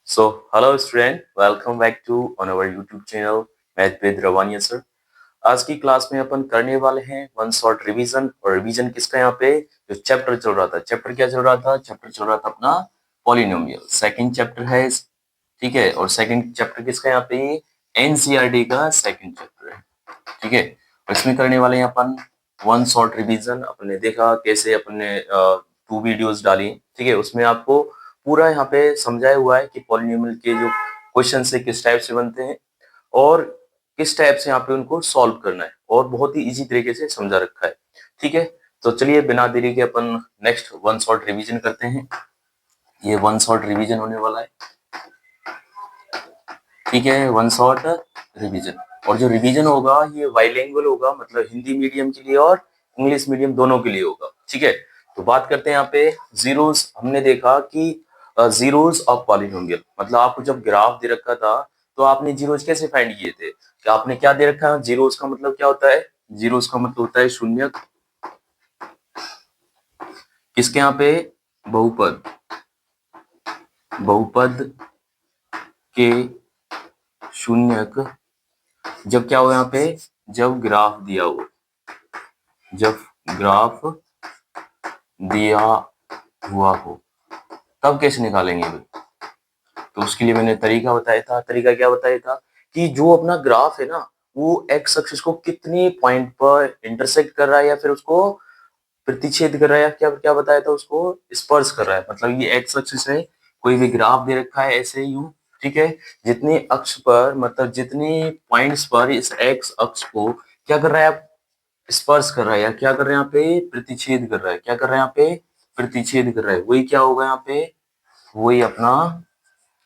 Hello student, welcome back to on our YouTube channel Math with Ravania sir। आज की class में अपन करने वाले हैं वन शॉट रिवीजन। और रिवीजन किसका यहाँ पे जो चैप्टर चल रहा था, चैप्टर क्या चल रहा था, चैप्टर चल रहा था अपना पॉलिनोमियल। सेकंड चैप्टर है, ठीक है। और सेकंड चैप्टर किसका यहाँ पे, एनसीईआरटी का सेकंड चैप्टर है, ठीक है। और इसमें करने वाले हैं अपन वन शॉट रिवीजन। अपने देखा कैसे अपने 2 वीडियोस डाली, ठीक है। उसमें आपको पूरा यहाँ पे समझाया हुआ है कि पॉलिनोमियल के जो क्वेश्चन से किस टाइप से बनते हैं और किस टाइप से यहाँ पे उनको सॉल्व करना है, और बहुत ही इजी तरीके से समझा रखा है, ठीक है। तो चलिए बिना देरी के अपन नेक्स्ट वन शॉट रिवीजन करते हैं। ये वन शॉट रिवीजन होने वाला है, ठीक है, वन शॉट रिवीजन। और जो रिवीजन होगा ये बाइलिंगुअल होगा, मतलब हिंदी मीडियम के लिए और इंग्लिश मीडियम दोनों के लिए होगा, ठीक है। तो बात करते हैं यहाँ पे जीरोस। हमने देखा कि जीरोस ऑफ पॉलिनोमियल, मतलब आपको जब ग्राफ दे रखा था तो आपने जीरोस कैसे फाइंड किए थे, कि आपने क्या दे रखा है, जीरोस का मतलब क्या होता है, जीरोस का मतलब होता है शून्य। किसके यहाँ पे, बहुपद, बहुपद के शून्यक जब क्या हो यहाँ पे, जब ग्राफ दिया हो, जब ग्राफ दिया हुआ हो तब कैसे निकालेंगे भाई। तो उसके लिए मैंने तरीका बताया था। तरीका क्या बताया था कि जो अपना ग्राफ है ना, वो एक्स एक्सिस को कितनी पॉइंट पर इंटरसेक्ट कर रहा है या फिर उसको प्रतिच्छेद कर रहा है, या क्या क्या बताया था, उसको स्पर्श कर रहा है। मतलब ये एक्स एक्सिस है, कोई भी ग्राफ दे रखा है ऐसे यूं, ठीक है। जितने अक्ष पर, मतलब जितने पॉइंट्स पर इस एक्स अक्ष को क्या कर रहा है, स्पर्श कर रहा है, या क्या कर रहा है यहाँ पे, प्रतिच्छेद कर रहा है। क्या कर रहा है यहाँ पे, प्रतिच्छेद कर रहा है। वही क्या होगा यहाँ पे, वही अपना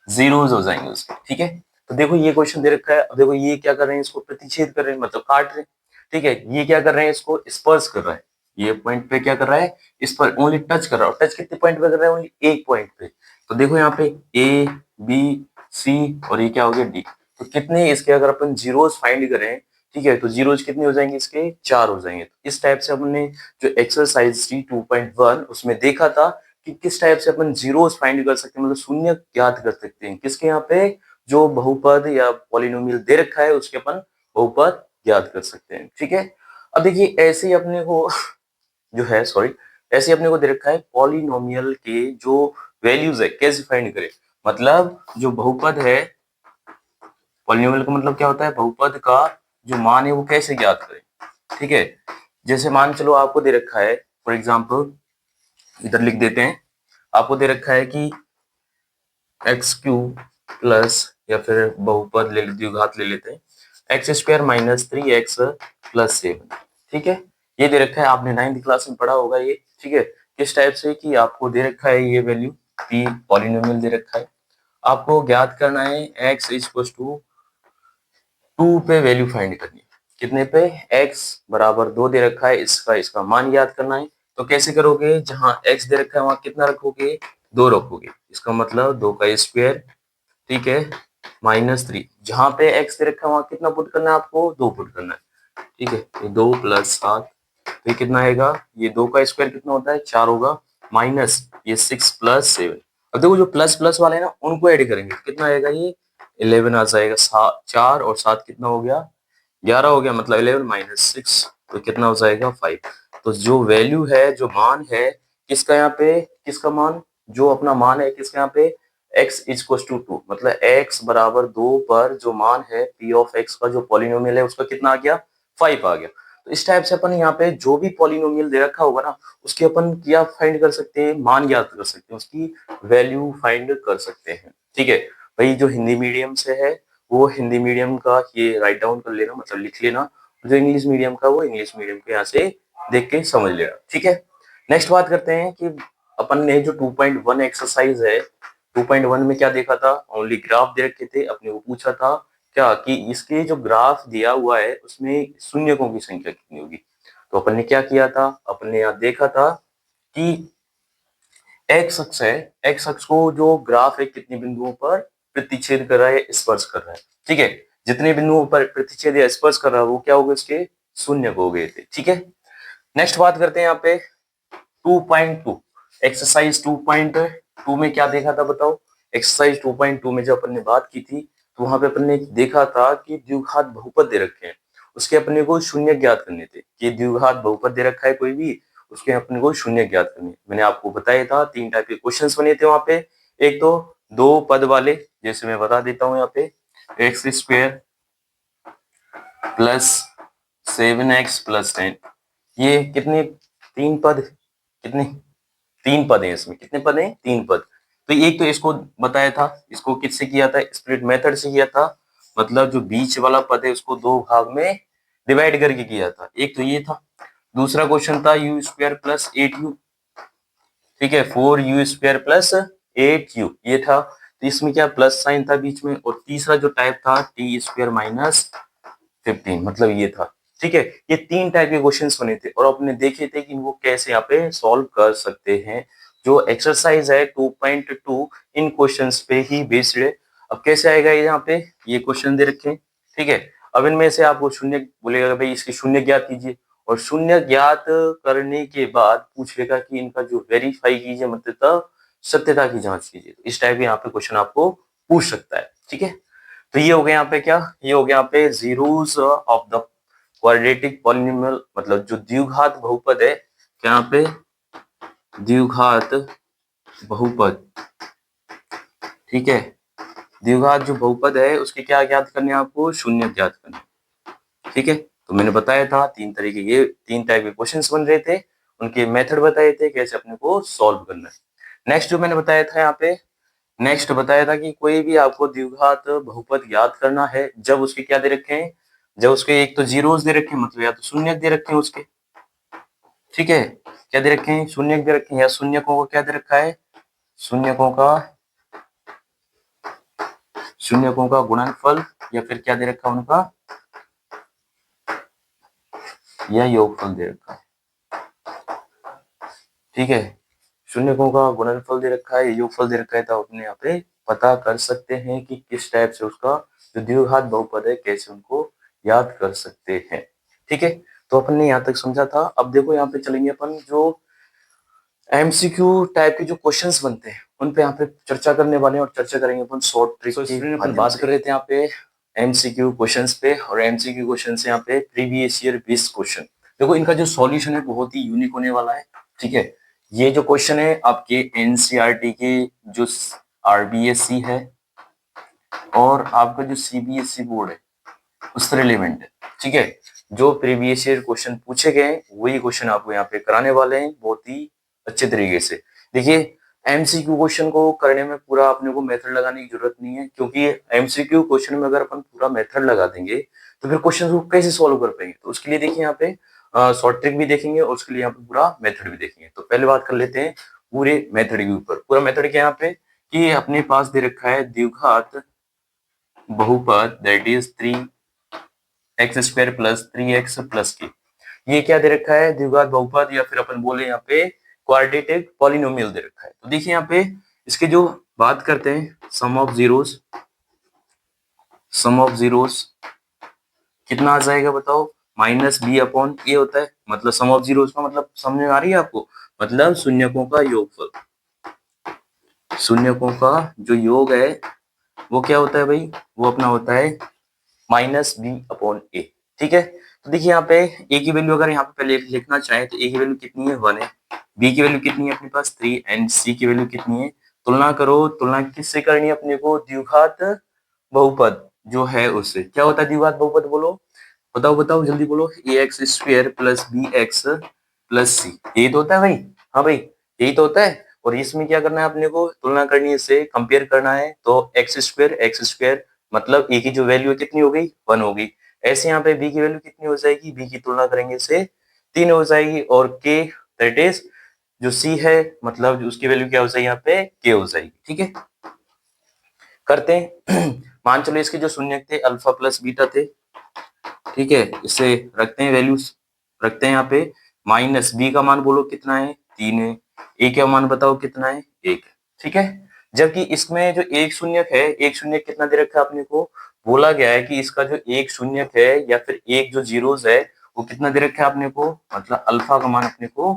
जीरोस हो जाएंगे उसके, ठीक है। तो देखो ये क्वेश्चन दे रखा है, अब देखो ये क्या कर रहे हैं, इसको प्रतिच्छेद कर रहे हैं, मतलब काट रहे हैं, ठीक है। ये क्या कर रहे हैं, इसको स्पर्श कर रहा है। ये पॉइंट पे क्या कर रहा है, इस पर ओनली टच कर रहा है। टच कितने पॉइंट पे कर रहा है, ओनली एक पॉइंट पे। तो देखो यहाँ पे ए बी सी और ये क्या हो गया डी। तो कितने इसके अगर अपन जीरोस फाइंड करें, ठीक है, तो जीरोस कितने हो जाएंगे, इसके 4 हो जाएंगे। तो इस टाइप से हमने जो एक्सरसाइज थी 2.1 उसमें देखा था कि किस टाइप से अपन जीरोस फाइंड कर सकते हैं, मतलब शून्य ज्ञात कर सकते हैं। किसके यहाँ पे, जो बहुपद या पॉलिनोमियल दे रखा है उसके अपन बहुपद ज्ञात कर सकते हैं, ठीक है। अब देखिए ऐसे ही अपने को जो है, सॉरी, ऐसे अपने को दे रखा है पॉलिनोमियल के जो वैल्यूज है कैसे फाइंड करें। मतलब जो बहुपद है, पॉलिनोमियल का मतलब क्या होता है, बहुपद का जो मान है वो कैसे ज्ञात करें, ठीक है। जैसे मान चलो आपको दे रखा है, फॉर एग्जाम्पल इधर लिख देते हैं, आपको दे रखा है कि एक्स क्यूब प्लस, या फिर बहुपद ले लेते, घात ले लेते हैं, x square minus 3x plus 7, ठीक है। ये दे रखा है, आपने 9th क्लास में पढ़ा होगा ये, ठीक है। किस टाइप से कि आपको दे रखा है ये वैल्यू, पी पॉलिनोमियल दे रखा है, आपको ज्ञात करना है x इक्वल टू 2 पे वैल्यू फाइंड करनी है। कितने पे, x बराबर 2 दे रखा है, इसका इसका मान याद करना है। तो कैसे करोगे, जहां x दे रखा है वहां कितना रखोगे, 2 रखोगे। इसका मतलब 2 का स्क्वायर, ठीक है, -3। जहां पे x दे रखा है वहां कितना पुट करना है आपको, 2 पुट करना है, ठीक है। ये 2 + 7, तो ये कितना आएगा, ये 2 का स्क्वायर कितना होता है, 4 होगा, माइनस ये 6 + 7। अब देखो जो प्लस प्लस वाले हैं ना उनको ऐड करेंगे, कितना आएगा, ये 11 आ जाएगा। 4 और 7 कितना हो गया, 11 हो गया, मतलब 11 - 6, तो कितना हो जाएगा, 5। तो जो वैल्यू है, जो मान है किसका यहाँ पे, किसका मान, जो अपना मान है किसका यहाँ पे, x इक्वल टू 2, मतलब x बराबर 2 पर जो मान है p ऑफ x का, जो पॉलिनोमियल है उसका कितना आ गया, 5 आ गया। तो इस टाइप से अपन यहाँ पे जो भी पॉलिनोमियल दे रखा होगा ना, उसके अपन क्या फाइंड कर सकते हैं, मान याद कर सकते हैं, उसकी वैल्यू फाइंड कर सकते हैं, ठीक है। भाई जो हिंदी मीडियम से है वो हिंदी मीडियम का ये राइट डाउन कर लेना, मतलब लिख लेना। जो इंग्लिश मीडियम का वो इंग्लिश मीडियम के यहाँ से देख के समझ लेना, ठीक है। नेक्स्ट बात करते हैं कि अपन ने जो 2.1 एक्सरसाइज है, 2.1 में क्या देखा था, ओनली ग्राफ दे रखे थे, अपने को पूछा था क्या कि इसके जो ग्राफ दिया हुआ है उसमें शून्यकों की संख्या कितनी होगी। तो अपन ने क्या किया था, अपन ने यहाँ देखा था कि एक्स अक्ष है, एक्स अक्ष को जो ग्राफ है कितने बिंदुओं पर प्रतिच्छेद कर रहा है, स्पर्श कर रहा है, ठीक है। जितने बिंदुओं पर प्रतिच्छेद या स्पर्श कर रहा है वो क्या हो गए, उसके शून्य हो गए थे, ठीक है। नेक्स्ट बात करते हैं यहाँ पे 2.2 एक्सरसाइज 2.2 में क्या देखा था बताओ। एक्सरसाइज 2.2 में जब अपन ने बात की थी तो वहां पे अपन ने देखा था कि द्विघात बहुपद दे रखे हैं, उसके अपने को शून्य ज्ञात करने थे कि द्विघात बहुपद दे रखा है कोई भी, उसके अपने को शून्य ज्ञात करने। मैंने आपको बताया था 3 टाइप के क्वेश्चंस बने थे वहां पे। एक तो 2 पद वाले, जैसे मैं बता देता हूँ यहाँ पे x square plus 7x plus 10, ये कितने 3 पद, कितने 3 पद हैं इसमें, कितने पद हैं 3 पद। तो एक तो इसको बताया था, इसको किससे किया था, स्प्लिट मेथड से किया था, मतलब जो बीच वाला पद है उसको 2 भाग में डिवाइड करके किया था, एक तो ये था। दूसरा क्वेश्चन था यू स्क्वायर प्लस 8u, ठीक है 4u स्क्वायर प्लस 8u, ये था। तो इसमें क्या प्लस साइन था बीच में। और तीसरा जो टाइप था टी स्क्वायर माइनस 15, मतलब ये था, ठीक है। ये 3 टाइप के क्वेश्चंस बने थे और आपने देखे थे कि इनको कैसे यहाँ पे सॉल्व कर सकते हैं। जो एक्सरसाइज है 2.2 इन क्वेश्चंस पे ही बेस्ड है। अब कैसे आएगा ये, यहाँ पे ये क्वेश्चन दे रखे हैं, ठीक है। अब इनमें से आपको शून्य बोलेगा भाई इसकी शून्य ज्ञात कीजिए, और शून्य ज्ञात करने के बाद पूछेगा कि इनका जो वेरीफाई कीजिए, मतलब सत्यता की जांच कीजिए। इस टाइप के यहाँ पे क्वेश्चन आपको पूछ सकता है, ठीक है। तो ये हो गया यहाँ पे क्या, ये हो गया यहाँ पे zeros of the quadratic polynomial, मतलब जो द्विघात बहुपद है, यहाँ पे द्विघात बहुपद, ठीक है। द्विघात जो बहुपद है उसके क्या ज्ञात करने हैं आपको, शून्य ज्ञात करने, ठीक है। तो मैंने बताया था 3 तरीके के 3 टाइप के क्वेश्चंस बन रहे थे, उनके मेथड बताए थे कैसे अपने को सॉल्व करना है। नेक्स्ट जो मैंने बताया था यहाँ पे, नेक्स्ट बताया था कि कोई भी आपको द्विघात बहुपद ज्ञात करना है जब उसके क्या दे रखे हैं, जब उसके एक तो जीरोस दे रखे हैं, मतलब या तो शून्य दे रखे हैं उसके, ठीक है। क्या दे रखे हैं, शून्य दे रखे हैं, या शून्यकों को क्या दे रखा है, शून्यकों का गुणनफल, या फिर क्या दे रखा है उनका, या योगफल दे रखा है, ठीक है। शून्यकों का गुणनफल दे रखा है, योगफल दे रखा है, तो अपने यहाँ पे पता कर सकते हैं कि किस टाइप से उसका जो द्विघात बहुपद है कैसे उनको याद कर सकते हैं, ठीक है। तो अपन ने यहाँ तक समझा था। अब देखो यहाँ पे चलेंगे अपन जो एमसीक्यू टाइप के जो क्वेश्चंस बनते हैं उन पे यहाँ पे चर्चा करने वाले हैं, और चर्चा करेंगे अपन शॉर्ट ट्रिक की। अपन बात कर रहे थे यहाँ पे एमसीक्यू क्वेश्चंस पे, और एमसीक्यू क्वेश्चन से यहाँ पे प्रीवियस ईयर बेस्ड क्वेश्चन। देखो इनका जो सॉल्यूशन है बहुत ही यूनिक होने वाला है, ठीक है। ये जो क्वेश्चन है आपके एनसीईआरटी के जो आरबीएससी है और आपका जो सीबीएसई बोर्ड है उससे रिलेवेंट है, ठीक है। जो प्रीवियस ईयर क्वेश्चन पूछे गए वही क्वेश्चन आपको यहाँ पे कराने वाले हैं बहुत ही अच्छे तरीके से। देखिए एमसीक्यू क्वेश्चन को करने में पूरा अपने को मेथड लगाने की जरूरत नहीं है, क्योंकि एमसीक्यू क्वेश्चन में अगर अपन पूरा मेथड लगा देंगे तो फिर क्वेश्चन को कैसे सॉल्व कर पाएंगे। तो उसके लिए देखिए यहाँ पे शॉर्ट ट्रिक भी देखेंगे और उसके लिए यहाँ पे पूरा मेथड भी देखेंगे। तो पहले बात कर लेते हैं पूरे मेथड के ऊपर। पूरा मेथड क्या यहाँ पे कि अपने पास दे रखा है द्विघात बहुपद that is 3x square plus 3x plus के। ये क्या दे रखा है, द्विघात बहुपद, या फिर अपन बोले यहाँ पे क्वाड्रेटिक पॉलिनोमियल दे रखा है। तो देखिए यहाँ पे इसके जो बात करते हैं सम ऑफ जीरोस कितना आ जाएगा बताओ, माइनस बी अपॉन ए होता है। मतलब सम ऑफ जीरोस का मतलब समझ में आ रही है आपको, मतलब शून्यकों का योगफल। शून्यकों का जो योग है वो क्या होता है भाई, वो अपना होता है माइनस बी अपॉन ए, ठीक है। तो देखिए यहाँ पे ए की वैल्यू अगर यहाँ पे पहले लिखना चाहे तो ए की वैल्यू कितनी है 1 है, बी की वैल्यू कितनी है अपने पास 3, एंड सी की वैल्यू कितनी है। तुलना करो, तुलना किससे करनी है अपने को, द्विघात बहुपद जो है उससे। क्या होता है द्विघात बहुपद, बोलो बताओ बताओ जल्दी बोलो, A X square plus B X plus C, यही तो होता है भाई। हाँ भाई यही तो होता है। और इसमें क्या करना है अपने को, तुलना करनी है, इससे कंपेयर करना है। तो एक्स स्क्वायर मतलब ए की जो वैल्यू है कितनी हो गई 1 हो गई। ऐसे यहाँ पे बी की वैल्यू कितनी हो जाएगी, बी की तुलना करेंगे इससे 3 हो जाएगी। और के दैट इज जो सी है मतलब उसकी वैल्यू क्या हो जाएगी यहाँ पे के हो जाएगी, ठीक है। करते हैं मान चलो इसके जो शून्य थे अल्फा प्लस बीटा थे, ठीक है। इसे रखते हैं वैल्यूज, रखते हैं यहाँ पे माइनस बी का मान बोलो कितना है 3 है, ए का मान बताओ कितना है 1 है, ठीक है। जबकि इसमें जो एक शून्य है, एक शून्य कितना दे रखा है अपने को, बोला गया है कि इसका जो एक शून्य है या फिर एक जो जीरोस है वो कितना दे रखा है अपने को, मतलब अल्फा का मान अपने को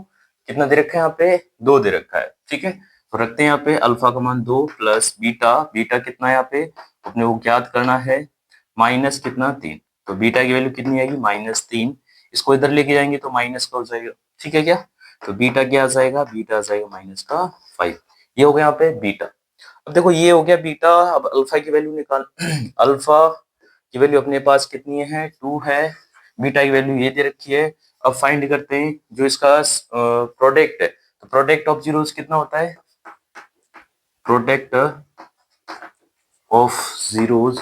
कितना दे रखा है यहाँ पे 2 दे रखा है, ठीक है। तो रखते हैं यहाँ पे अल्फा का मान 2 प्लस बीटा, बीटा कितना है यहाँ पे अपने को ज्ञात करना है, माइनस कितना 3। तो बीटा की वैल्यू कितनी आएगी -3। इसको इधर लेके जाएंगे तो माइनस का हो जाएगा, ठीक है क्या। तो बीटा क्या आ जाएगा, बीटा आ जाएगा -5। ये हो गया यहाँ पे बीटा। अब देखो ये हो गया बीटा। अब अल्फा की वैल्यू निकाल अल्फा की वैल्यू अपने पास कितनी है 2 है, बीटा की वैल्यू ये दे रखी है। अब फाइंड करते हैं जो इसका प्रोडक्ट है। तो प्रोडक्ट ऑफ जीरोस कितना होता है, प्रोडक्ट ऑफ जीरोस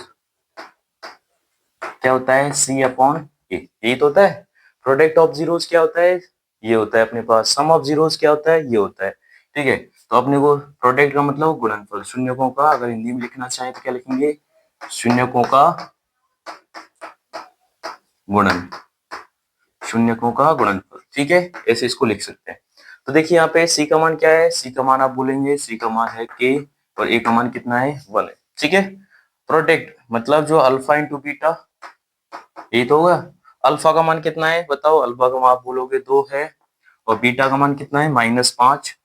क्या होता है C/A, यही तो होता है। प्रोडक्ट ऑफ जीरोस क्या होता है, ये होता है अपने पास। सम ऑफ जीरोस क्या होता है, ये होता है, ठीक है। तो अपने को प्रोडक्ट का मतलब गुणनफल, शून्यकों का, अगर हिंदी में लिखना चाहें तो क्या लिखेंगे, शून्यकों का गुणन, शून्यकों का गुणनफल, ठीक है, ऐसे इसको लिख सकते हैं। तो देखिए यहाँ पे C का मान क्या है, C का मान आप बोलेंगे C का मान है K और A का मान कितना है 1 है, ठीक है। प्रोडक्ट मतलब जो अल्फा इंटू बीटा, यही तो होगा। अल्फा का मान कितना है बताओ, अल्फा का मान आप बोलोगे 2 है और बीटा का मान कितना है -5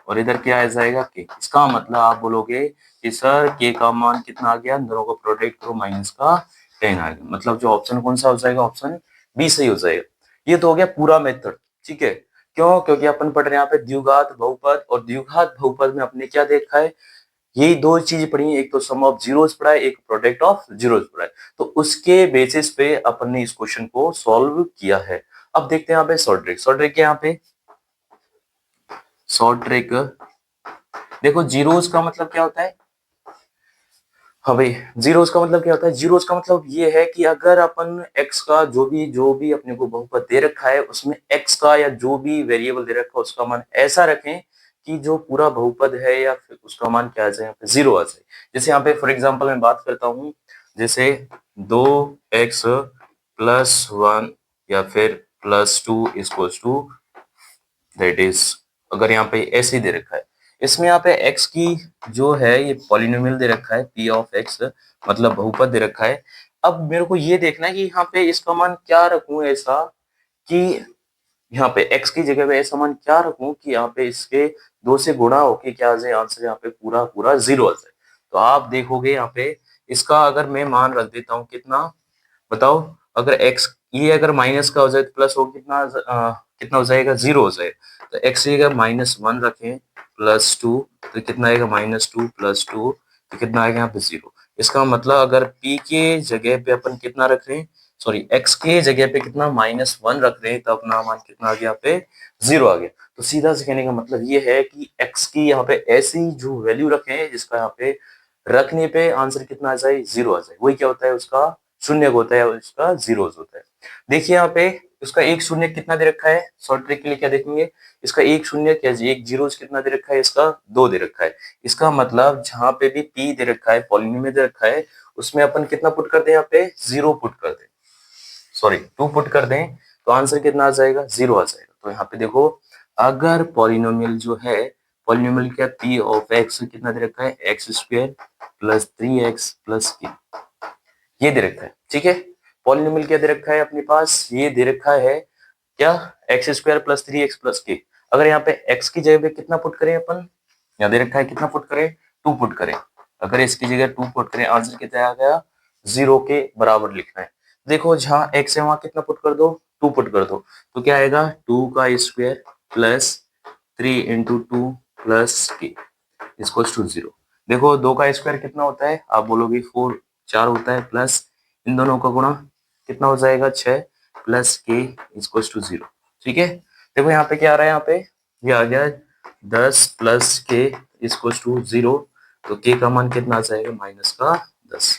और इधर क्या आ जाएगा के। इसका मतलब आप बोलोगे कि सर के का मान कितना आ गया, दोनों को प्रोडक्ट करो -10 आ गया। मतलब जो ऑप्शन कौन सा हो जाएगा, ऑप्शन बी सही हो जाएगा। ये तो हो गया पूरा मेथड, ठीक है। क्यों, क्योंकि अपन पढ़ रहे हैं यहाँ पे द्विघात बहुपद, और द्विघात बहुपद में अपने क्या देखा है, यही दो चीज पढ़ी है, एक तो सम ऑफ जीरोस पढ़ा है, एक प्रोडक्ट ऑफ जीरोस पढ़ा है। तो उसके बेसिस पे अपन ने इस क्वेश्चन को सॉल्व किया है। अब देखते हैं यहाँ पे शॉर्ट ट्रिक। शॉर्ट ट्रिक यहाँ पे शॉर्ट ट्रिक देखो, जीरोस का मतलब क्या होता है। हाँ भाई, जीरोस का मतलब क्या होता है, जीरोस का मतलब ये है कि अगर अपन x का जो भी अपने को बहुपद दे रखा है उसमें x का या जो भी वेरिएबल दे रखा है उसका मान ऐसा रखें कि जो पूरा बहुपद है या फिर उसका मान क्या आ जाए, यहाँ पे 0 आ जाए। जैसे यहाँ पे फॉर एग्जांपल मैं बात करता हूँ, जैसे 2x+1 या फिर +2 इक्वल्स टू दैट इज, अगर यहाँ पे ऐसे दे रखा है, इसमें यहाँ पे x की जो है ये पॉलिनोमियल दे रखा है p ऑफ x, मतलब बहुपद दे रखा है। अब मेरे को ये देखना है कि यहाँ पे इसका मान क्या रखूं ऐसा कि यहाँ पे x की जगह पे ऐसा मान क्या रखूं कि यहाँ पे इसके 2 से गुणा होके क्या आ जाए आंसर, यहाँ पे पूरा पूरा 0 आ जाए। तो आप देखोगे यहाँ पे इसका अगर मैं मान रख देता हूँ कितना बताओ, अगर x ये अगर माइनस का हो जाए तो प्लस हो कितना कितना हो जाएगा 0 हो जाए। तो x की जगह -1 रखें +2 तो कितना आएगा -2 +2 तो कितना आएगा यहाँ पे 0। इसका मतलब अगर p के जगह पे अपन कितना रख रहे हैं, सॉरी x के जगह पे कितना -1 रख रहे हैं, तो अपना मान कितना आ गया यहाँ पे 0 आ गया। तो सीधा से कहने का मतलब ये है कि x की यहाँ पे ऐसी जो वैल्यू रखें जिसका यहाँ पे रखने पे आंसर कितना आ जाए 0 आ जाए, वही क्या होता है उसका शून्य होता है और इसका जीरोस होता है। देखिए यहाँ पे उसका एक शून्य कितना दे रखा है, शॉर्ट ट्रिक के लिए क्या देखेंगे, इसका एक शून्य क्या एक जीरोस कितना दे रखा है, इसका 2 दे रखा है। इसका मतलब जहां पे भी p दे रखा है, पॉलिनोमियल दे रखा है, उसमें अपन कितना पुट कर दें, यहाँ पे 0 पुट कर दें, सॉरी 2 पुट कर दें, तो आंसर कितना आ जाएगा 0 आ जाएगा। तो यहाँ पे देखो अगर पॉलिनोमियल जो है, पॉलिनोमियल क्या p ऑफ x कितना दे रखा है x² + 3x + k, ये दे रखा है, ठीक है। पॉलिनोमियल क्या दे रखा है अपने पास, ये दे रखा है क्या x² + 3x + k। अगर यहाँ पे x की जगह पे कितना पुट करें अपन, यहाँ दे रखा है कितना पुट करें 2 पुट करें, अगर इसकी जगह 2 पुट करें आंसर कितना आ गया 0 के बराबर लिखना है। देखो जहां x है वहां कितना पुट कर दो 2 पुट कर दो, तो क्या आएगा 2 का स्क्वायर प्लस 3 × 2 + k = 0। देखो 2 का स्क्वायर कितना होता है, आप बोलोगे 4 होता है, प्लस इन दोनों का गुणा कितना हो जाएगा 6 + k = 0, ठीक है। देखो यहाँ पे क्या आ रहा है, यहाँ पे ये आ गया 10 + k = 0। तो k का मान कितना आ जाएगा -10।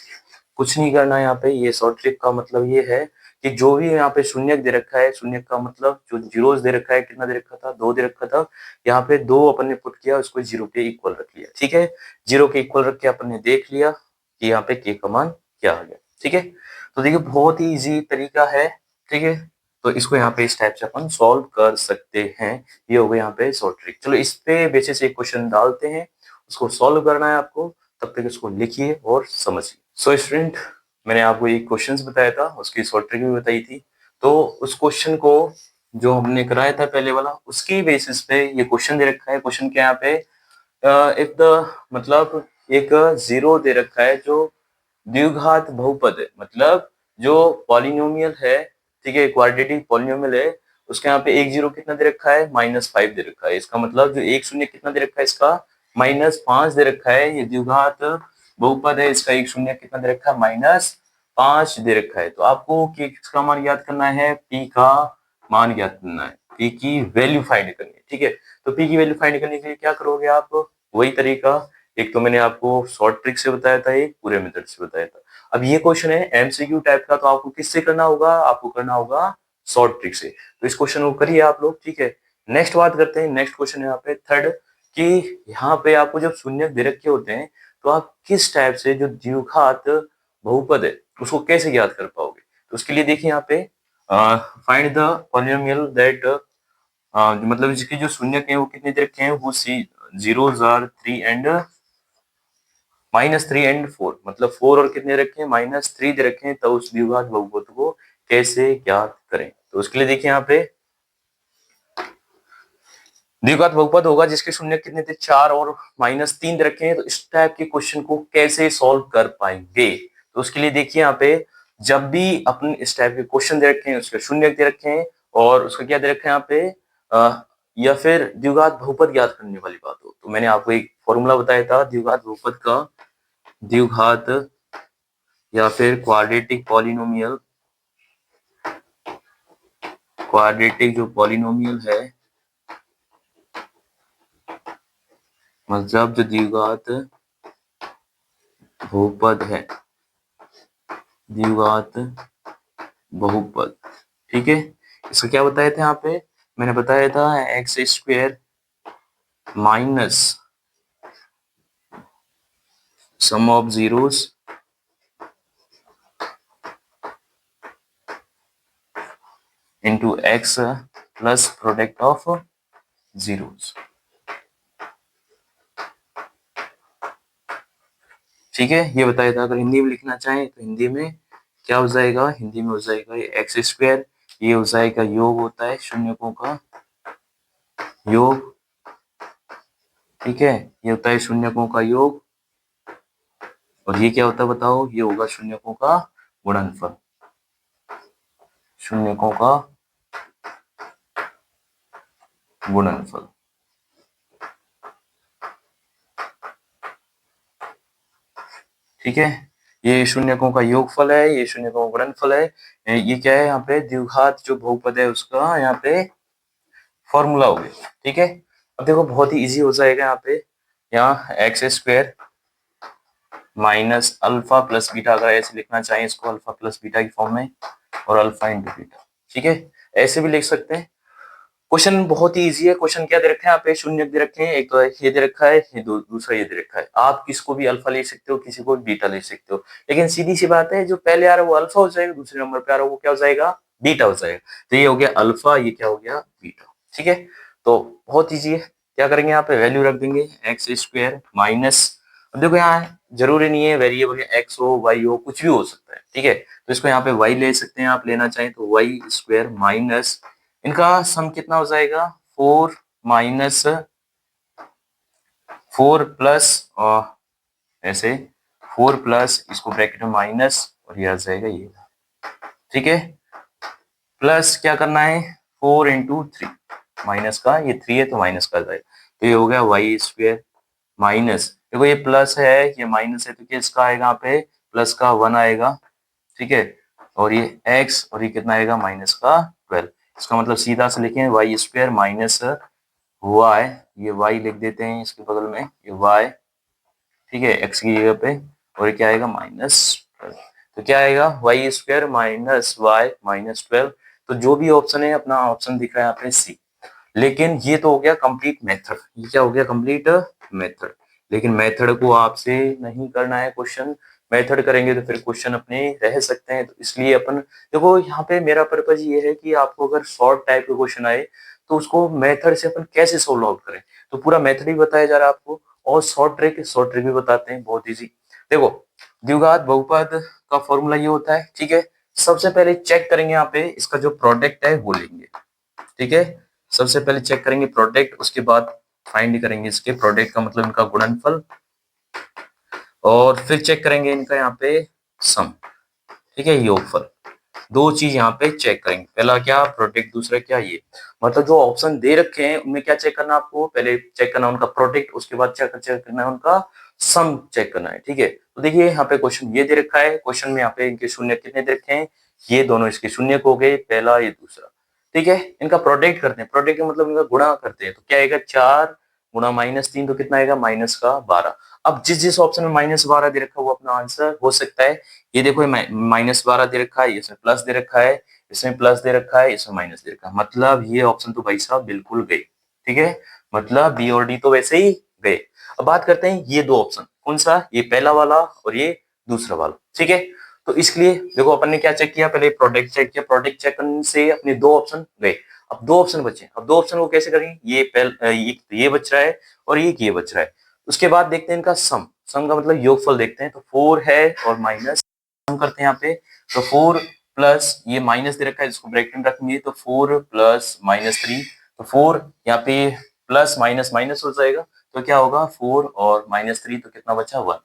कुछ नहीं करना है यहाँ पे, ये शॉर्ट ट्रिक का मतलब ये है कि जो भी यहाँ पे शून्य दे रखा है, शून्य का मतलब जो जीरोस दे रखा है, कितना दे रखा था 2 दे रखा था, यहाँ पे 2 अपन ने पुट किया, उसको 0 के इक्वल रख लिया, ठीक है। 0 के इक्वल रख के अपन ने देख लिया कि यहाँ पे k का मान क्या आ गया, ठीक है। तो देखिए बहुत ही इजी तरीका है, ठीक है। तो इसको यहाँ पे इस टाइप से अपन सॉल्व कर सकते हैं। ये हो गया यहाँ पे शॉर्ट ट्रिक। चलो इस पे बेसिस एक क्वेश्चन डालते हैं, उसको सॉल्व करना है आपको, तब तक इसको लिखिए और समझिए। सो स्टूडेंट, मैंने आपको एक क्वेश्चंस बताया था, उसकी शॉर्ट ट्रिक भी बताई थी। तो उस क्वेश्चन को जो हमने कराया था पहले वाला, उसकी बेसिस पे ये क्वेश्चन दे रखा है। क्वेश्चन क्या यहाँ पे इफ द मतलब एक जीरो दे रखा है जो द्विघात बहुपद है, मतलब जो पॉलिनोमियल है, ठीक है, क्वाड्रेटिक पॉलिनोमियल है, उसके यहाँ पे एक जीरो कितना दे रखा है, -5 दे रखा है। इसका मतलब जो एक शून्य कितना दे रखा है, इसका -5 दे रखा है। ये द्विघात बहुपद है, इसका एक शून्य कितना दे रखा है, -5 दे रखा है। तो आपको किसका मान ज्ञात करना है, पी का मान ज्ञात करना है, पी की वैल्यू फाइंड करनी है, ठीक है। तो पी की वैल्यू फाइंड करने के लिए क्या करोगे आप, वही तरीका, एक तो मैंने आपको शॉर्ट ट्रिक से बताया था, एक पूरे मेथड से बताया था। अब ये क्वेश्चन है एमसीक्यू टाइप का, तो आपको किससे करना होगा, आपको करना होगा शॉर्ट ट्रिक से। तो इस क्वेश्चन को करिए आप लोग, ठीक है। नेक्स्ट बात करते हैं, नेक्स्ट क्वेश्चन है यहाँ पे थर्ड, कि यहाँ पे आपको जब शून्य दे रखे होते हैं तो आप किस टाइप से जो द्विघात बहुपद है उसको कैसे ज्ञात कर पाओगे। तो उसके लिए देखिए यहाँ पे फाइंड द पॉलिनोमियल दैट, मतलब इसके जो शून्य हैं वो कितने दे रखे हैं, वो जीरोस आर 3 एंड -3 एंड 4, मतलब 4 और कितने रखे हैं, -3 दे रखे हैं। तो उस द्विघात बहुपद को कैसे ज्ञात करें। तो उसके लिए देखिए यहाँ पे द्विघात बहुपद होगा जिसके शून्य कितने थे, 4 और -3 दे रखे हैं। तो इस टाइप के क्वेश्चन को कैसे सॉल्व कर पाएंगे। तो उसके लिए देखिए यहाँ पे जब भी अपन इस टाइप के क्वेश्चन दे रखे हैं, उसके शून्य दे रखे हैं और उसका क्या दे रखा है यहाँ पे, या फिर द्विघात बहुपद ज्ञात करने वाली बात हो, तो मैंने आपको एक फॉर्मूला बताया था द्विघात बहुपद का, द्विघात या फिर क्वाड्रेटिक पॉलिनोमियल, क्वाड्रेटिक जो पॉलिनोमियल है, मतलब जो द्विघात बहुपद है, द्विघात बहुपद, ठीक है। इसका क्या बताया था यहाँ पे, मैंने बताया था x square minus sum of zeros into x plus product of zeros, ठीक है। ये बताया था। अगर हिंदी में लिखना चाहें तो हिंदी में क्या हो जाएगा, हिंदी में हो जाएगा एक्स स्क्वायर, ये हो जाएगा योग होता है शून्यकों का योग, ठीक है, ये होता है शून्यकों का योग, और ये क्या होता है बताओ, ये होगा शून्यकों का गुणनफल, शून्यकों का गुणनफल, ठीक है। ये शून्यकों का योगफल है, ये शून्यकों का गुणनफल है। ये क्या है यहाँ पे, द्विघात जो बहुपद है उसका यहाँ पे फॉर्मूला हो गया, ठीक है। अब देखो बहुत ही इजी हो जाएगा यहाँ पे, यहाँ x square minus alpha plus beta, अगर ऐसे लिखना चाहें इसको अल्फा प्लस बीटा की फॉर्म में, और अल्फा इंटू बीटा, ठीक है, ऐसे भी लिख सकते हैं। क्वेश्चन बहुत ही इजी है। क्वेश्चन क्या दे रखे हैं यहाँ पे, शून्य दे रखे हैं, एक तो ये दे रखा है, ये दूसरा ये दे रखा है। आप किसको भी अल्फा ले सकते हो, किसी को बीटा ले सकते हो, लेकिन सीधी सी बात है जो पहले आ रहा है वो अल्फा हो जाएगा, दूसरे नंबर पे आ रहा है वो क्या हो जाएगा, बीटा हो जाएगा। तो ये हो गया अल्फा, ये क्या हो गया बीटा, ठीक है। तो बहुत ईजी है, क्या करेंगे यहाँ पे वैल्यू रख देंगे एक्स स्क्वायर माइनस, अब देखो यहाँ जरूरी नहीं है वेरिएबल एक्स हो वाई हो, कुछ भी हो सकता है, ठीक है। तो इसको यहाँ पे वाई ले सकते हैं आप, लेना चाहें तो वाई स्क्वायर माइनस, इनका सम कितना हो जाएगा, 4 माइनस 4 प्लस, ऐसे 4 प्लस इसको ब्रैकेट में माइनस, और ये आ जाएगा ये, ठीक है, प्लस क्या करना है 4 इंटू 3, माइनस का ये 3 है तो माइनस का जाएगा, तो ये हो गया वाई स्क्वायर माइनस, देखो ये प्लस है ये माइनस है तो किसका आएगा यहाँ पे, प्लस का 1 आएगा, ठीक है, और ये x और ये कितना आएगा माइनस का 12। इसका मतलब सीधा से लिखें वाई स्क्वायर माइनस वाई, ये y लिख देते हैं इसके बगल में, ये y, ठीक है, x की जगह पे, और ये क्या आएगा -12। तो क्या आएगा y square minus y minus 12। तो जो भी ऑप्शन है अपना ऑप्शन दिख रहा है यहाँ पे सी। लेकिन ये तो हो गया कंप्लीट मेथड, ये क्या हो गया कंप्लीट मेथड, लेकिन मेथड को आपसे नहीं करना है क्वेश्चन, मेथड करेंगे तो फिर क्वेश्चन अपने रह सकते हैं। तो इसलिए अपन देखो यहाँ पे मेरा पर्पज ये है कि आपको अगर शॉर्ट टाइप का क्वेश्चन आए तो उसको मेथड से अपन कैसे सोल्व आउट करें, तो पूरा मेथड भी बताया जा रहा है आपको, और शॉर्ट ट्रिक भी बताते हैं, बहुत इजी। देखो द्विघात बहुपद का फॉर्मूला ये होता है, ठीक है। सबसे पहले चेक करेंगे यहाँ पे इसका जो प्रोडक्ट है वो लेंगे, ठीक है, सबसे पहले चेक करेंगे प्रोडक्ट, उसके बाद फाइंड करेंगे इसके प्रोडक्ट का मतलब इनका गुणनफल, और फिर चेक करेंगे इनका यहाँ पे सम, ठीक है, योगफल। दो चीज यहाँ पे चेक करेंगे, पहला क्या प्रोडक्ट, दूसरा क्या ये, मतलब जो ऑप्शन दे रखे हैं उनमें क्या चेक करना, आपको पहले चेक करना उनका प्रोडक्ट, उसके बाद चेक करना है उनका सम चेक करना है, ठीक है। तो देखिए यहाँ पे क्वेश्चन ये दे रखा है, क्वेश्चन में यहाँ पे इनके शून्य कितने दे रखे हैं, ये दोनों इसके शून्य हो गए, पहला ये दूसरा, ठीक है। इनका प्रोडक्ट करते हैं, प्रोडक्ट का मतलब इनका गुणा करते हैं, तो क्या आएगा 4 गुणा -3, तो कितना आएगा -12। अब जिस जिस ऑप्शन में -12 दे रखा है वो अपना आंसर हो सकता है। ये देखो -12 दे रखा है, इसमें प्लस दे रखा है, इसमें प्लस दे रखा है, इसमें माइनस दे रखा है, मतलब ये ऑप्शन तो भाई साहब बिल्कुल गए, ठीक है, मतलब बी और डी तो वैसे ही गए। अब बात करते हैं ये दो ऑप्शन, कौन सा, ये पहला वाला और ये दूसरा वाला, ठीक है। तो इसके लिए देखो अपन ने क्या चेक किया, पहले प्रोडक्ट चेक किया, प्रोडक्ट चेक करने से अपने दो ऑप्शन गए, अब दो ऑप्शन बचे, अब दो ऑप्शन को कैसे करेंगे, ये बच रहा है और ये बच रहा है। उसके बाद देखते हैं इनका सम, सम का मतलब योगफल देखते हैं, तो 4 है और माइनस, सम करते हैं यहाँ पे, तो 4 प्लस ये माइनस दे रखा है जिसको ब्रैकेट में रखेंगे, तो 4 प्लस -3, तो 4 यहाँ पे प्लस माइनस माइनस हो जाएगा, तो क्या होगा 4 और -3, तो कितना बचा 1।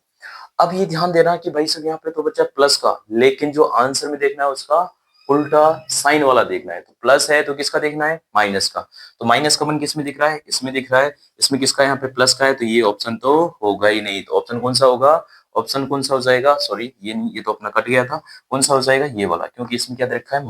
अब ये ध्यान देना कि भाई सब यहाँ पे तो बचा प्लस का, लेकिन जो आंसर में देखना है उसका उल्टा साइन वाला देखना है, तो प्लस है तो किसका देखना है, माइनस का, तो माइनस का मन किस में दिख रहा है, इसमें दिख रहा है, इसमें किसका यहाँ पे प्लस का है, तो ये ऑप्शन तो होगा ही नहीं, तो ऑप्शन कौन सा होगा, ऑप्शन कौन सा हो जाएगा, सॉरी ये नहीं, ये तो अपना कट गया था, कौन सा हो जाएगा ये वाला, क्योंकि इसमें क्या दे रखा है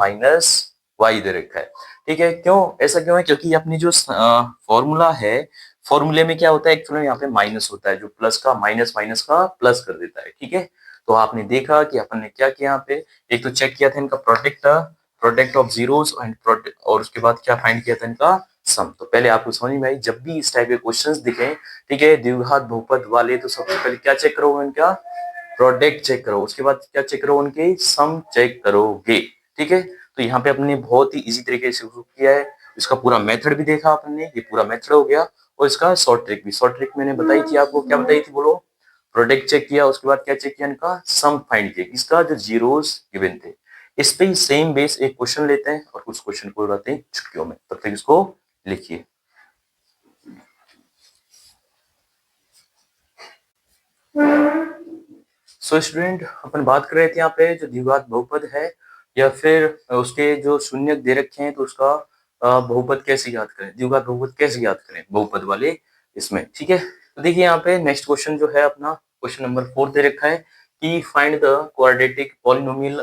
-y दे रखा है, ठीक है। क्यों ऐसा क्यों है, क्योंकि अपनी जो फॉर्मूला है, फॉर्मूले में क्या होता है एक्चुअली यहाँ पे माइनस होता है, जो प्लस का माइनस माइनस का प्लस कर देता है, ठीक है। तो आपने देखा कि अपन ने क्या किया यहाँ पे, एक तो चेक किया था इनका product, product of zeros and product, और उसके बाद क्या फाइंड किया था इनका सम। तो पहले आपको समझ में आई, जब भी इस टाइप के क्वेश्चंस दिखे, ठीक है, द्विघात बहुपद वाले, तो सबसे पहले क्या चेक करो, इनका प्रोडक्ट चेक करो, उसके बाद क्या चेक करो, उनके सम चेक करोगे, ठीक है। तो यहाँ पे अपने बहुत ही इजी तरीके से किया है, इसका पूरा मेथड भी देखा आपने, ये पूरा मेथड हो गया, और इसका शॉर्ट ट्रिक भी, शॉर्ट ट्रिक मैंने बताई थी आपको, क्या बताई थी बोलो, प्रोडक्ट चेक किया, उसके बाद क्या चेक किया, इनका सम फाइंड किया, इसका जो जीरोस गिवन थे। इस पे ही सेम बेस एक क्वेश्चन लेते हैं और कुछ क्वेश्चन को उड़ाते हैं चुटकियों में, तब तक इसको लिखिए। सो स्टूडेंट, अपन बात कर रहे थे यहाँ पे जो द्विघात बहुपद है या फिर उसके जो शून्य दे रखे हैं, तो उसका बहुपद कैसे याद करें, द्विघात बहुपद कैसे याद करें बहुपद वाले इसमें, ठीक है। तो देखिए यहाँ पे नेक्स्ट क्वेश्चन जो है अपना क्वेश्चन नंबर 4 दे रखा है कि find the quadratic polynomial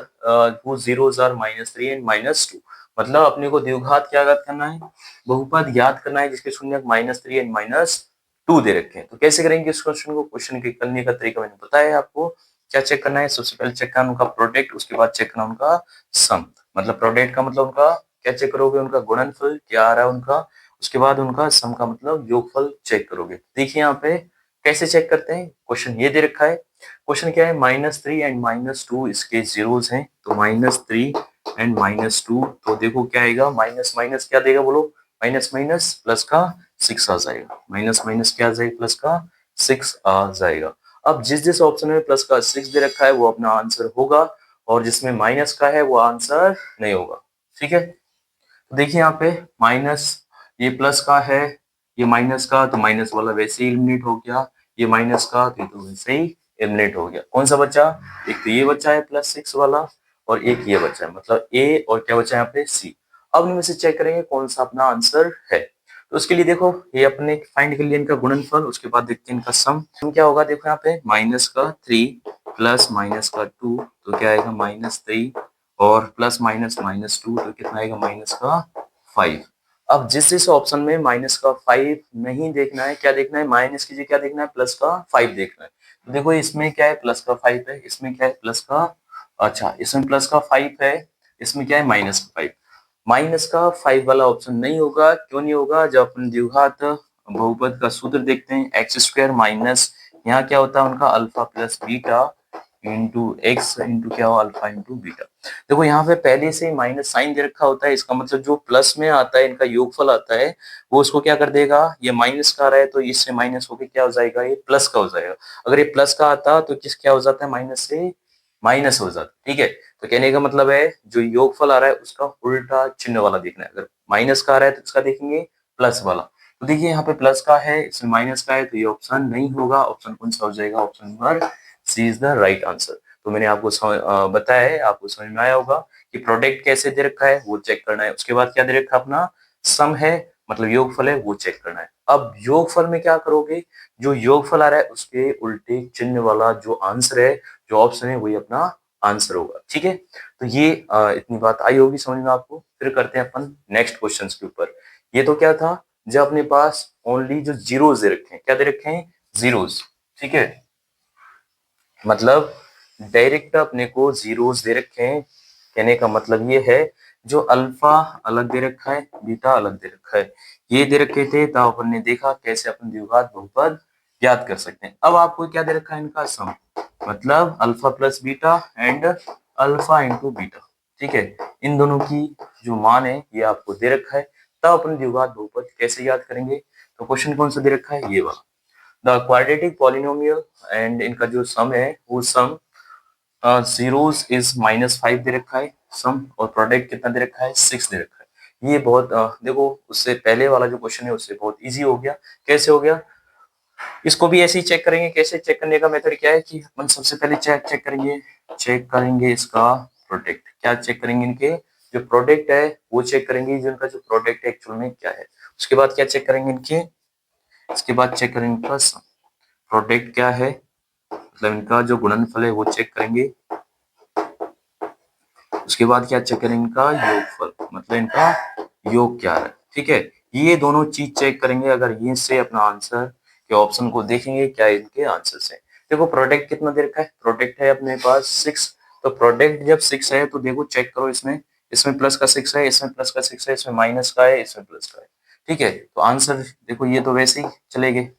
whose zeros are -3 and -2, मतलब अपने को द्विघात क्या याद करना है, बहुपद याद करना है जिसके शून्य -3 एंड -2 दे रखे हैं। तो कैसे करेंगे इस क्वेश्चन को, क्वेश्चन के करने का तरीका मैंने बताया है आपको, क्या चेक करना है, सबसे पहले चेक करना उनका प्रोडक्ट, उसके बाद चेक करना उनका सम, मतलब प्रोडक्ट का मतलब उनका क्या चेक करोगे, उनका गुणनफल क्या आ रहा है उनका, उसके बाद उनका सम का मतलब योगफल चेक करोगे। देखिए यहाँ पे कैसे चेक करते हैं, क्वेश्चन ये दे रखा है, क्वेश्चन क्या है, -3 एंड -2 इसके जीरोस हैं, तो -3 एंड -2, तो देखो क्या आएगा, माइनस माइनस क्या देगा बोलो, माइनस माइनस प्लस का 6 आ जाएगा, माइनस माइनस क्या आ जाएगा, प्लस का 6 आ जाएगा। अब जिस जिस ऑप्शन में प्लस का 6 दे रखा है वो अपना आंसर होगा, और जिसमें माइनस का है वो आंसर नहीं होगा, ठीक है। तो देखिए यहाँ पे माइनस, ये प्लस का है, ये माइनस का, तो माइनस वाला वैसे ही एलिमिनेट हो गया, ये माइनस का तो ये तो वैसे ही एलिमिनेट हो गया, कौन सा बचा, एक तो ये बचा है +6 वाला, और एक ये बचा है, मतलब ए और क्या बचा है यहाँ पे सी। अब इनमें से चेक करेंगे कौन सा अपना आंसर है, तो उसके लिए देखो ये अपने फाइंड कर लिया इनका गुणनफल, उसके बाद देखते हैं इनका सम क्या होगा, देखो यहाँ पे -3 प्लस -2, तो क्या आएगा -3, और प्लस माइनस -2, तो कितना आएगा -5। अब जिस जिस ऑप्शन में -5 नहीं देखना है, क्या देखना है, माइनस कीजिए, क्या देखना है, +5 देखना है। तो देखो इसमें क्या है, +5 है, इसमें क्या है, अच्छा इसमें +5 है, इसमें क्या है, -5, -5 वाला ऑप्शन नहीं होगा, क्यों नहीं होगा, जब अपन द्विघात बहुपद का सूत्र देखते हैं, x² माइनस यहाँ क्या होता है उनका alpha plus beta into x into क्या हो, अल्फा इंटू बीटा। देखो यहाँ पे पहले से माइनस साइन दे रखा होता है, इसका मतलब जो प्लस में आता है, इनका योगफल आता है, वो उसको क्या कर देगा, ये माइनस का आ रहा है तो इससे माइनस होके क्या हो जाएगा, ये प्लस का हो जाएगा। अगर ये प्लस का आता तो किस क्या हो जाता है, माइनस से माइनस हो जाता, ठीक है। तो कहने का मतलब है जो योगफल आ रहा है उसका उल्टा चिन्ह वाला देखना है, अगर माइनस का आ रहा है तो इसका देखेंगे प्लस वाला, तो देखिए यहाँ पे प्लस का है, इसमें माइनस का है, तो ये ऑप्शन नहीं होगा। ऑप्शन कौन सा हो जाएगा? Option number C is the right answer. तो मैंने आपको बताया है, आपको समझ में आया होगा कि प्रोडक्ट कैसे दे रखा है वो चेक करना है। उसके बाद क्या दे रखा है? अपना सम है, मतलब योगफल है, वो चेक करना है। अब योगफल में क्या करोगे? जो योगफल आ रहा है उसके उल्टे चिन्ह वाला जो आंसर है, जो ऑप्शन है, वही अपना आंसर होगा। ठीक है, तो ये इतनी बात आई होगी समझ में आपको। फिर करते हैं अपन नेक्स्ट क्वेश्चन के ऊपर। ये तो क्या था? जब अपने पास ओनली जो जीरोस दे रखे हैं, क्या दे रखे हैं? जीरोस। ठीक है, मतलब डायरेक्ट अपने को जीरोस दे रखे हैं। कहने का मतलब ये है, जो अल्फा अलग दे रखा है, बीटा अलग दे रखा है, ये दे रखे थे, तब अपन ने देखा कैसे अपन द्विघात बहुपद याद कर सकते हैं। अब आपको क्या दे रखा है? इनका सम, मतलब alpha plus beta and alpha into beta. ठीक है, इन दोनों की जो मान है ये आपको दे रखा है, तब अपन द्विघात बहुपद कैसे याद करेंगे? तो क्वेश्चन कौन सा दे रखा है? ये वाला, द क्वाड्रेटिक पॉलिनोमियल एंड इनका जो सम है वो सम जीरोस इज -5 दे रखा है सम, और प्रोडक्ट कितना दे रखा है? 6 दे रखा है। ये बहुत देखो, उससे पहले वाला जो क्वेश्चन है उससे बहुत इजी हो गया। कैसे हो गया? इसको भी ऐसे ही चेक करेंगे। कैसे चेक करने का मेथड क्या है कि अपन सबसे पहले चेक करेंगे इसका प्रोडक्ट। क्या चेक करेंगे? इनके जो प्रोडक्ट है वो चेक करेंगे, जो इनका जो प्रोडक्ट है एक्चुअल में क्या है। उसके बाद क्या चेक करेंगे इनके? इसके बाद चेक करेंगे इनका प्रोडक्ट क्या है, मतलब इनका जो गुणनफल है वो चेक करेंगे। उसके बाद क्या चेक करेंगे? इनका योगफल, मतलब इनका योग क्या है। ठीक है, ये दोनों चीज चेक करेंगे। अगर ये से अपना आंसर के ऑप्शन को देखेंगे क्या इनके आंसर से। देखो प्रोडक्ट कितना दे रखा है? प्रोडक्ट है अपने पास 6। तो प्रोडक्ट जब 6 है तो देखो चेक करो, इसमें प्लस का 6 है, इसमें प्लस का 6 है, इसमें माइनस का है, इसमें प्लस का है। ठीक है, तो आंसर देखो ये तो वैसे ही चले गए।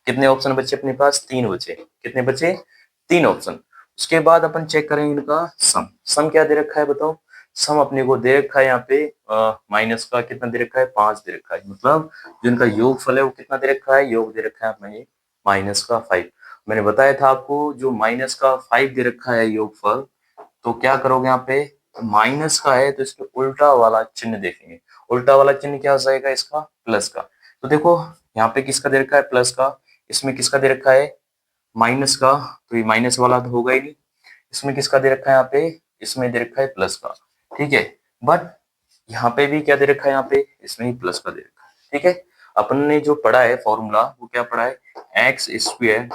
कितने ऑप्शन बचे अपने पास? 3 बचे। कितने बचे? 3 ऑप्शन। उसके बाद अपन चेक करेंगे इनका सम। सम क्या दे रखा है बताओ? सम अपने को दे रखा है यहाँ पे माइनस का कितना दे रखा है? 5 दे रखा है। मतलब जो इनका योगफल है वो कितना दे रखा है? योग दे रखा है अपने माइनस का 5। मैंने बताया था आपको, जो माइनस का 5 दे रखा है योगफल, तो क्या करोगे यहाँ पे? माइनस का है तो इसके उल्टा वाला चिन्ह देखेंगे। उल्टा वाला चिन्ह क्या हो जाएगा इसका? प्लस का। तो देखो यहाँ पे किसका दे रखा है? प्लस का। इसमें किसका दे रखा है? माइनस का। तो ये माइनस वाला तो होगा ही नहीं। इसमें किसका दे रखा है? यहाँ पे इसमें दे रखा है प्लस का। ठीक है, बट यहाँ पे भी क्या दे रखा है? यहाँ पे इसमें ही प्लस का दे रखा है। ठीक है, अपन ने जो पढ़ा है फॉर्मूला वो क्या पढ़ा है? X square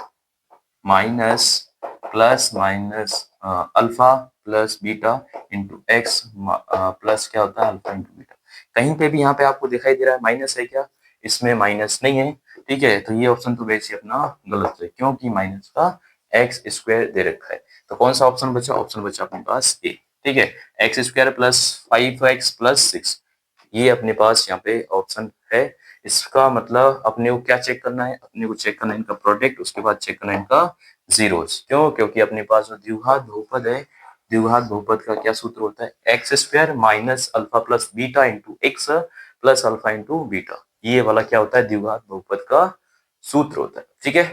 minus plus minus alpha plus beta into x plus क्या होता है? Alpha into beta. कहीं पे भी यहाँ पे आपको दिखाई दे रहा है माइनस है क्या? इसमें माइनस नहीं है। ठीक है, तो ये ऑप्शन तो वैसे अपना गलत है, क्योंकि माइनस का एक्स स्क्वायर दे रखा है। तो कौन सा ऑप्शन बचा? ऑप्शन बचा अपने पास ए। ठीक है, x square plus 5x plus 6, ये अपने पास यहाँ पे ऑप्शन है। इसका मतलब अपने को क्या चेक करना है? अपने को चेक करना है इनका प्रोडक्ट, उसके बाद चेक करना है इनका जीरोस। क्यों? क्योंकि अपने पास जो द्विघात बहुपद है, द्विघात बहुपद का क्या सूत्र होता है? X square minus alpha plus beta into x plus alpha into beta. ये वाला क्या होता है? द्विघात बहुपद का सूत्र होता है। ठीक है,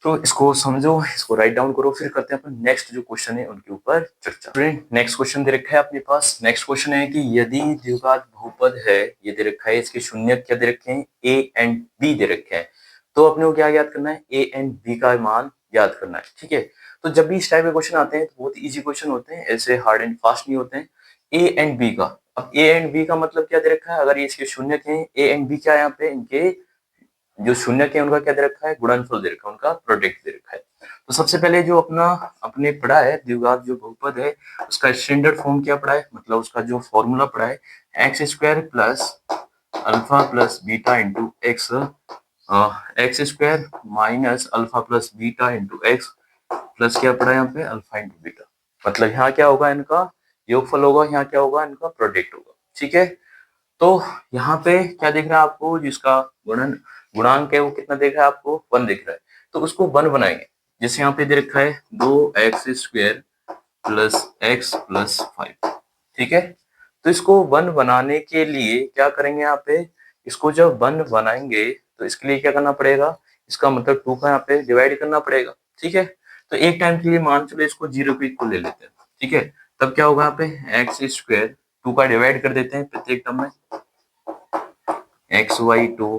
तो इसको समझो, इसको राइट डाउन करो, फिर करते हैं अपन नेक्स्ट जो क्वेश्चन है उनके ऊपर चर्चा। फ्रेंड नेक्स्ट क्वेश्चन दे रखा है अपने पास। नेक्स्ट क्वेश्चन है कि यदि द्विघात बहुपद है, ये दे रखा है, इसके शून्य क्या दे रखे हैं? ए एंड बी दे रखे हैं। तो अपने को क्या याद करना है? ए एंड बी का मान याद करना है। ठीक है, तो जब भी इस टाइप के क्वेश्चन आते हैं तो बहुत इजी क्वेश्चन होते हैं, ऐसे हार्ड एंड फास्ट नहीं होते हैं। ए एंड बी का, अब ए एंड बी का मतलब क्या दे रखा है? अगर ये इसके शून्य के हैं, ए एंड बी क्या है यहाँ पे? इनके जो शून्य के उनका क्या दे रखा है? गुणनफल दे रखा है, उनका प्रोडक्ट दे रखा है। तो सबसे पहले जो अपना अपने पढ़ा है द्विघात जो बहुपद है, उसका स्टैंडर्ड फॉर्म क्या पढ़ा है, मतलब उसका जो फॉर्मूला पढ़ा है, x square plus alpha plus beta into x, x square minus alpha plus beta into x plus क्या पढ़ा है यहाँ पे? Alpha into beta. मतलब यहाँ क्या होगा? इनका योगफल होगा, यहाँ क्या होगा? इनका प्रोडक्ट होगा। ठीक है, तो यहाँ पे क्या दिख रहा है आपको? जिसका गुणांक है वो कितना दिख रहा है आपको? 1 दिख रहा है। तो उसको 1 बनाएंगे। जैसे यहाँ पे दे रखा है 2x square plus x plus 5। ठीक है, तो इसको 1 बनाने के लिए क्या करेंगे? यहाँ पे इसको जब 1 बनाएंगे तो इसके लिए क्या करना पड़ेगा? इसका मतलब 2 का यहाँ पे डिवाइड करना पड़ेगा। ठीक है, तो एक टाइम के लिए मान चलो इसको 0 के इक्वल ले लेते हैं। ठीक है, तब क्या होगा? यहाँ पे एक्स स्क्वायर 2 का डिवाइड कर देते हैं प्रत्येक टर्म में, एक्स वाई 2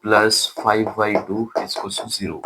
प्लस 5/2 इज 0।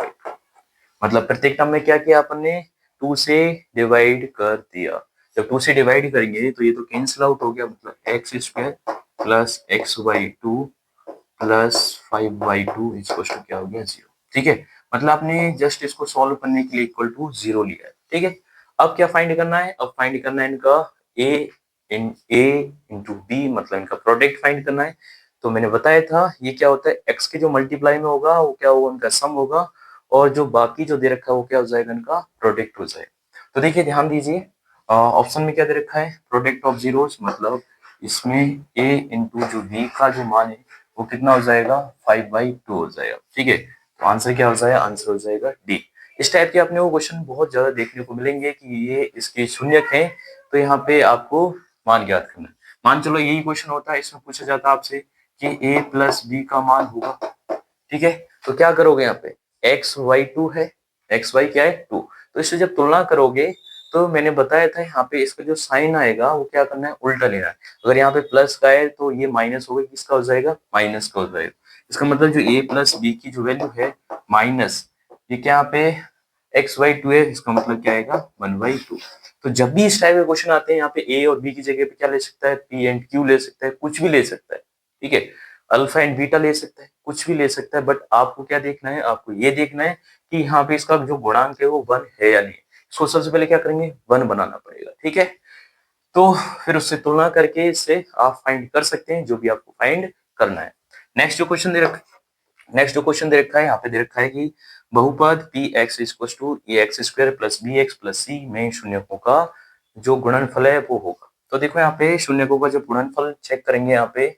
मतलब प्रत्येक टर्म में क्या किया अपन ने, 2 से डिवाइड कर दिया। जब 2 से डिवाइड करेंगे तो ये तो कैंसिल आउट हो गया, मतलब x square plus x/2 plus 5/2 equal to क्या हो गया 0। ठीक है, मतलब आपने जस्ट इसको सॉल्व करने के लिए इक्वल टू 0 लिया है। ठीक है, अब क्या फाइंड करना है, अब फाइंड करना है इनका a इंटू b, मतलब इनका प्रोडक्ट फाइंड करना है। तो मैंने बताया था ये क्या होता है, x के जो मल्टीप्लाई में होगा वो क्या होगा, उनका सम होगा, और जो बाकी जो दे रखा है वो क्या हो जाएगा, इनका प्रोडक्ट हो जाएगा। तो देखिए ध्यान दीजिए, ऑप्शन में क्या दे रखा है, प्रोडक्ट ऑफ जीरोस, मतलब इसमें a इंटू जो b का जो मान है वो कितना हो जाएगा, 5/2 हो जाएगा। ठीक है, तो आंसर क्या हो जाएगा, आंसर हो जाएगा डी। इस टाइप के अपने वो क्वेश्चन बहुत ज्यादा देखने को मिलेंगे कि ये इसके शून्यक हैं, तो यहाँ पे आपको मान ज्ञात करना है। मान चलो यही क्वेश्चन होता है, इसमें पूछा जाता है आपसे कि a प्लस बी का मान होगा। ठीक है, तो क्या करोगे, यहाँ पे x/2 है, xy क्या है 2, तो इससे जब तुलना करोगे तो मैंने बताया था यहाँ पे इसका जो साइन आएगा वो क्या करना है, उल्टा लेना है। अगर यहाँ पे प्लस का है तो ये माइनस होगा, किसका हो जाएगा, माइनस का हो जाएगा। इसका मतलब जो a प्लस बी की जो वैल्यू है माइनस, ये क्या यहाँ पे x/2 है, इसका मतलब क्या आएगा 1/2। तो जब भी इस टाइप के क्वेश्चन आते हैं, यहाँ पे a और b की जगह पे क्या ले सकता है, p एंड q ले सकता है, कुछ भी ले सकता है। ठीक है, अल्फा एंड बीटा ले सकता है, कुछ भी ले सकता है, बट आपको क्या देखना है, आपको ये देखना है कि यहाँ पे इसका जो गुणांक है वो 1 है या नहीं। इसको सबसे पहले क्या करेंगे, 1 बनाना पड़ेगा। ठीक है, तो फिर उससे तुलना करके इससे आप फाइंड कर सकते हैं जो भी आपको फाइंड करना है। नेक्स्ट जो क्वेश्चन दे रखा है, नेक्स्ट जो क्वेश्चन दे रखा है, यहाँ पे दे रखा है कि बहुपद P X equal to A X square plus B X plus C में शून्यकों का जो गुणनफल है वो होगा। तो देखो यहाँ पे शून्यकों का जो गुणनफल चेक करेंगे यहाँ पे।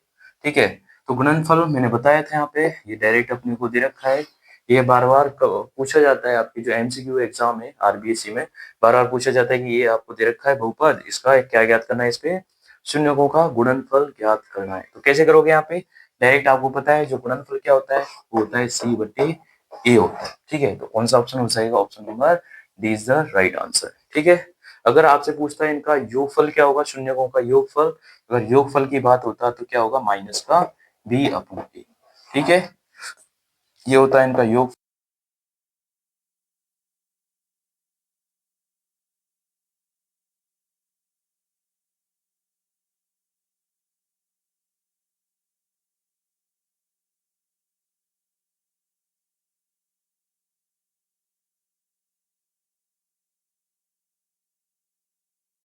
ठीक है, तो गुणनफल मैंने बताया था यहाँ पे, ये डायरेक्ट अपने को दे रखा है। ये बार बार पूछा जाता है, आपकी जो एमसीक्यू एग्जाम है आरबीएससी में, बार बार पूछा जाता है कि ये आपको दे रखा है बहुपद, इसका क्या ज्ञात करना है, इस पे शून्यकों का गुणनफल ज्ञात करना है। तो कैसे करोगे, यहाँ पे डायरेक्ट आपको पता है जो गुणनफल क्या होता है, वो होता है c/a होता है। ठीक है, तो कौन सा ऑप्शन हो जाएगा, option number D is the right answer. ठीक है, अगर आपसे पूछता है इनका योगफल क्या होगा, शून्यकों का योगफल, अगर योगफल की बात होता है तो क्या होगा, माइनस का b/a। ठीक है, ये होता है इनका योग।